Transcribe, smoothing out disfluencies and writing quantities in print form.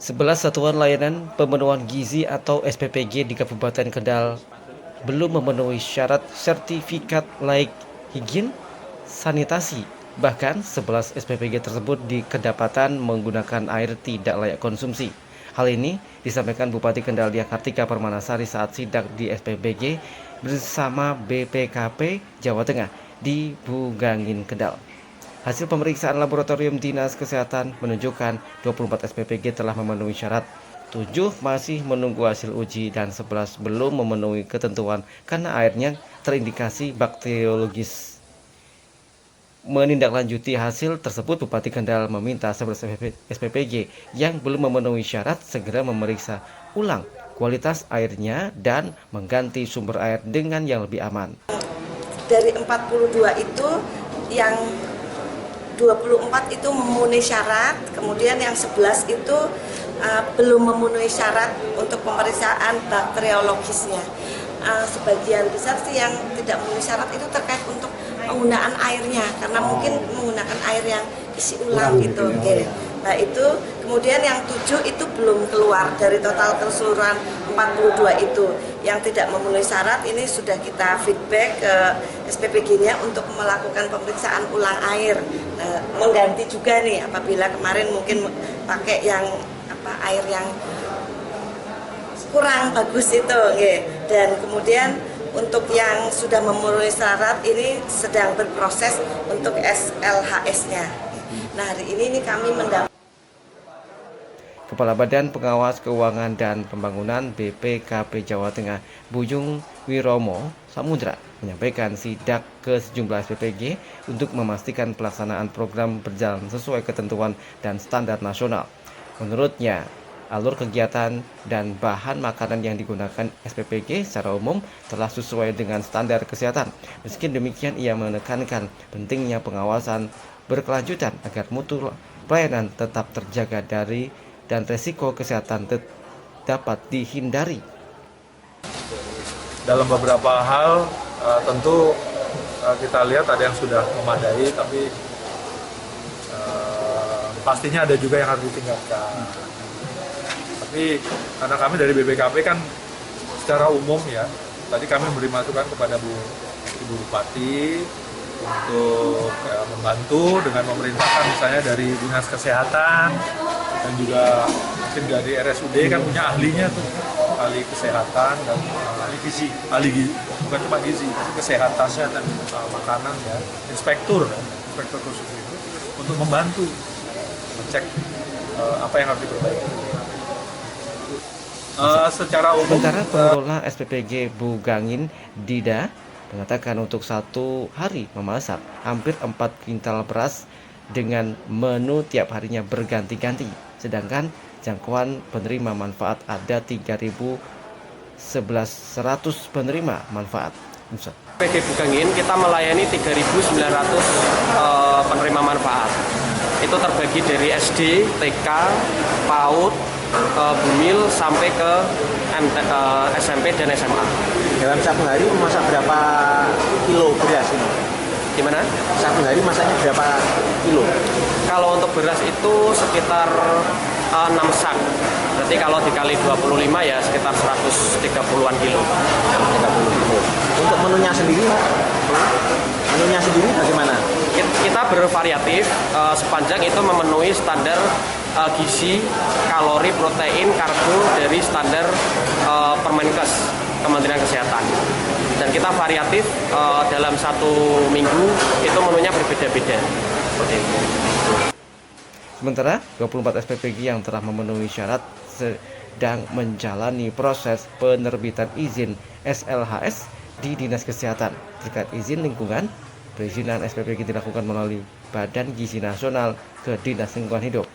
11 satuan layanan pemenuhan gizi atau SPPG di Kabupaten Kendal belum memenuhi syarat sertifikat layak higien sanitasi. Bahkan 11 SPPG tersebut kedapatan menggunakan air tidak layak konsumsi. Hal ini disampaikan Bupati Kendal Diah Kartika Permanasari saat sidak di SPPG bersama BPKP Jawa Tengah di Bugangin, Kendal. Hasil pemeriksaan laboratorium Dinas Kesehatan menunjukkan 24 SPPG telah memenuhi syarat, 7 masih menunggu hasil uji, dan 11 belum memenuhi ketentuan karena airnya terindikasi bakteriologis. Menindaklanjuti hasil tersebut, Bupati Kendal meminta 11 SPPG yang belum memenuhi syarat segera memeriksa ulang kualitas airnya dan mengganti sumber air dengan yang lebih aman. Dari 42 itu yang 24 itu memenuhi syarat, kemudian yang 11 itu belum memenuhi syarat untuk pemeriksaan bakteriologisnya. Sebagian besar sih yang tidak memenuhi syarat itu terkait untuk penggunaan airnya, karena mungkin menggunakan air yang isi ulang gitu. Okay. Nah itu, kemudian yang 7 itu belum keluar dari total keseluruhan 42 itu. Yang tidak memenuhi syarat ini sudah kita feedback ke SPPG-nya untuk melakukan pemeriksaan ulang air. Nah, mengganti juga nih apabila kemarin mungkin pakai yang air yang kurang bagus itu. Okay. Dan kemudian untuk yang sudah memenuhi syarat ini sedang berproses untuk SLHS-nya. Nah hari ini kami mendapat Kepala Badan Pengawas Keuangan dan Pembangunan BPKP Jawa Tengah, Buyung Wiromo Samudra, menyampaikan sidak ke sejumlah SPPG untuk memastikan pelaksanaan program berjalan sesuai ketentuan dan standar nasional. Menurutnya, alur kegiatan dan bahan makanan yang digunakan SPPG secara umum telah sesuai dengan standar kesehatan. Meski demikian, ia menekankan pentingnya pengawasan berkelanjutan agar mutu pelayanan tetap terjaga dan resiko kesehatan dapat dihindari. Dalam beberapa hal tentu kita lihat ada yang sudah memadai, tapi pastinya ada juga yang harus ditingkatkan. Tapi karena kami dari BPKP kan secara umum ya, tadi kami memberi masukan kepada Ibu Bupati untuk membantu dengan memerintahkan misalnya dari Dinas Kesehatan dan juga mungkin dari RSUD kan punya ahlinya tuh, ahli kesehatan dan ahli gizi, bukan cuma gizi, tapi kesehatan makanan ya, inspektur khusus itu untuk membantu mengecek apa yang harus diperbaiki. Secara umum, sementara pengelola SPPG Bugangin Dida mengatakan untuk satu hari memasak hampir 4 kintal beras dengan menu tiap harinya berganti-ganti, sedangkan jangkauan penerima manfaat ada 3.100 penerima manfaat. SPPG Bugangin kita melayani 3.900 penerima manfaat. Itu terbagi dari SD, TK, PAUD, Bumil sampai ke SMP dan SMA. Dalam satu hari memasak berapa kilo beras ini? Gimana? Satu hari masaknya berapa kilo? Kalau untuk beras itu sekitar 6 sak. Berarti kalau dikali 25 ya sekitar 130-an kilo. 130 kilo. Untuk menunya sendiri, menunya sendiri bagaimana? Kita bervariatif sepanjang itu memenuhi standar gizi, kalori, protein, karbo dari standar Permenkes, Kementerian Kesehatan. Dan kita variatif dalam satu minggu itu menunya berbeda-beda. Seperti itu. Sementara 24 SPPG yang telah memenuhi syarat sedang menjalani proses penerbitan izin SLHS di Dinas Kesehatan. Terkait izin lingkungan, perizinan SPPG dilakukan melalui Badan Gizi Nasional ke Dinas Lingkungan Hidup.